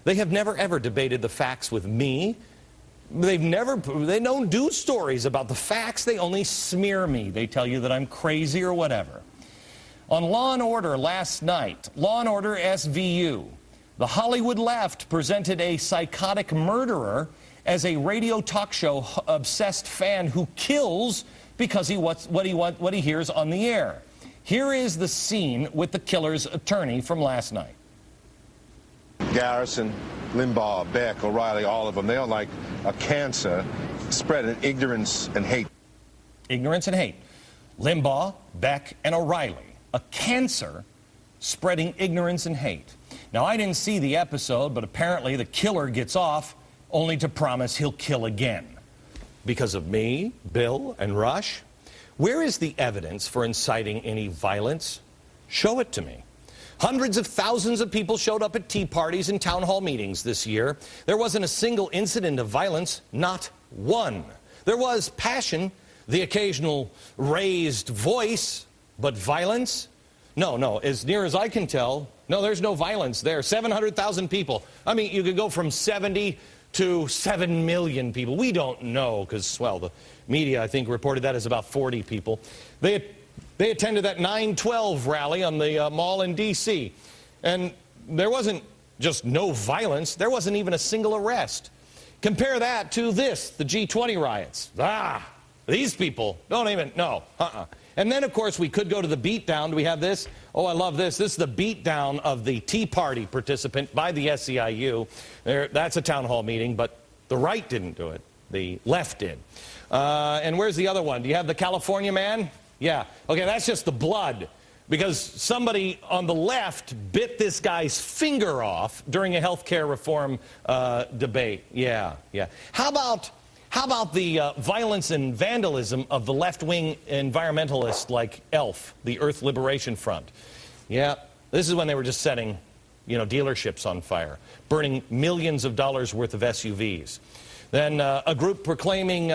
They have never, ever debated the facts with me. They don't do stories about the facts. They only smear me. They tell you that I'm crazy or whatever. On Law & Order last night, Law & Order SVU, the Hollywood left presented a psychotic murderer as a radio talk show obsessed fan who kills because what he hears on the air. Here is the scene with the killer's attorney from last night. Garrison, Limbaugh, Beck, O'Reilly, all of them, they are like a cancer spreading ignorance and hate. Ignorance and hate. Limbaugh, Beck, and O'Reilly. A cancer spreading ignorance and hate. Now, I didn't see the episode, but apparently the killer gets off only to promise he'll kill again. Because of me, Bill, and Rush? Where is the evidence for inciting any violence? Show it to me. Hundreds of thousands of people showed up at tea parties and town hall meetings this year. There wasn't a single incident of violence, not one. There was passion, the occasional raised voice, but violence? No, as near as I can tell, no, there's no violence there. 700,000 people. I mean, you could go from 70 to 7 million people. We don't know because, well, the media, I think, reported that as about 40 people. They attended that 9/12 rally on the mall in D.C. And there wasn't just no violence. There wasn't even a single arrest. Compare that to this, the G20 riots. These people don't even, no, And then, of course, we could go to the beatdown. Do we have this? Oh, I love this. This is the beatdown of the Tea Party participant by the SEIU. That's a town hall meeting, but the right didn't do it. The left did. And where's the other one? Do you have the California man? Yeah. Okay, that's just the blood. Because somebody on the left bit this guy's finger off during a health care reform debate. Yeah. How about the violence and vandalism of the left-wing environmentalists like ELF, the Earth Liberation Front? Yeah, this is when they were just setting, dealerships on fire, burning millions of dollars worth of SUVs. Then a group proclaiming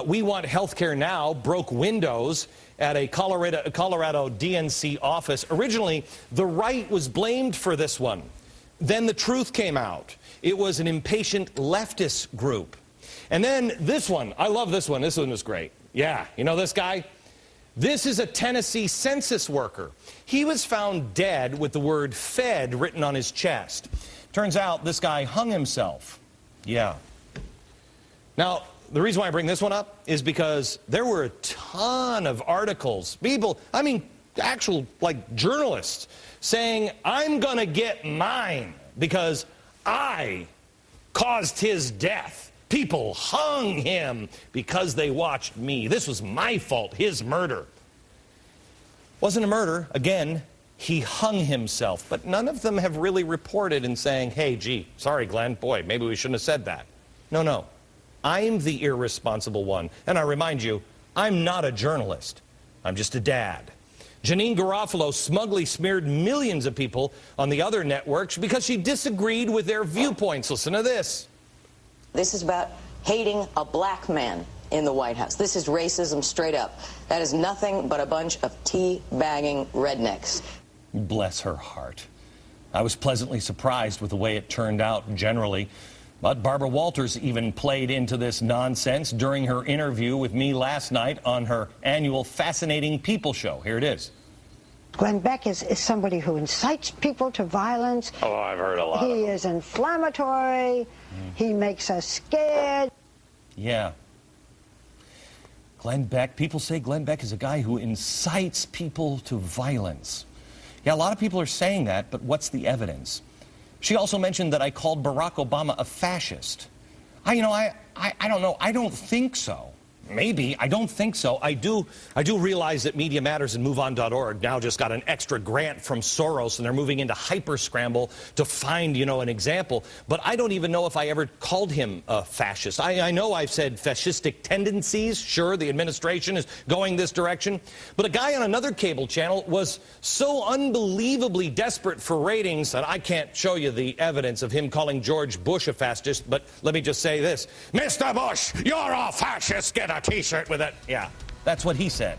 we want health care now broke windows at a Colorado DNC office. Originally, the right was blamed for this one. Then the truth came out. It was an impatient leftist group. And then this one, I love this one. This one is great. Yeah, you know this guy? This is a Tennessee census worker. He was found dead with the word Fed written on his chest. Turns out this guy hung himself. Yeah. Now, the reason why I bring this one up is because there were a ton of articles, people, actual, journalists, saying, I'm going to get mine because I caused his death. People hung him because they watched me. This was my fault, his murder. Wasn't a murder. Again, he hung himself. But none of them have really reported and saying, hey, gee, sorry, Glenn, boy, maybe we shouldn't have said that. No. I'm the irresponsible one. And I remind you, I'm not a journalist. I'm just a dad. Janine Garofalo smugly smeared millions of people on the other networks because she disagreed with their viewpoints. Listen to this. This is about hating a black man in the White House. This is racism straight up. That is nothing but a bunch of tea-bagging rednecks. Bless her heart. I was pleasantly surprised with the way it turned out generally. But Barbara Walters even played into this nonsense during her interview with me last night on her annual Fascinating People show. Here it is. Glenn Beck is somebody who incites people to violence. Oh, I've heard a lot. He is inflammatory. He makes us scared. Yeah. Glenn Beck, people say Glenn Beck is a guy who incites people to violence. Yeah, a lot of people are saying that, but what's the evidence? She also mentioned that I called Barack Obama a fascist. I don't know. I don't think so. Maybe. I don't think so. I do realize that Media Matters and MoveOn.org now just got an extra grant from Soros, and they're moving into hyper-scramble to find, an example. But I don't even know if I ever called him a fascist. I know I've said fascistic tendencies. Sure, the administration is going this direction. But a guy on another cable channel was so unbelievably desperate for ratings that I can't show you the evidence of him calling George Bush a fascist. But let me just say this. Mr. Bush, you're a fascist. Get a T-shirt with it. Yeah, that's what he said.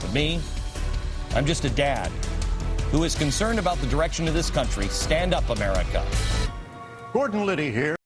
But me, I'm just a dad who is concerned about the direction of this country. Stand up, America. Gordon Liddy here.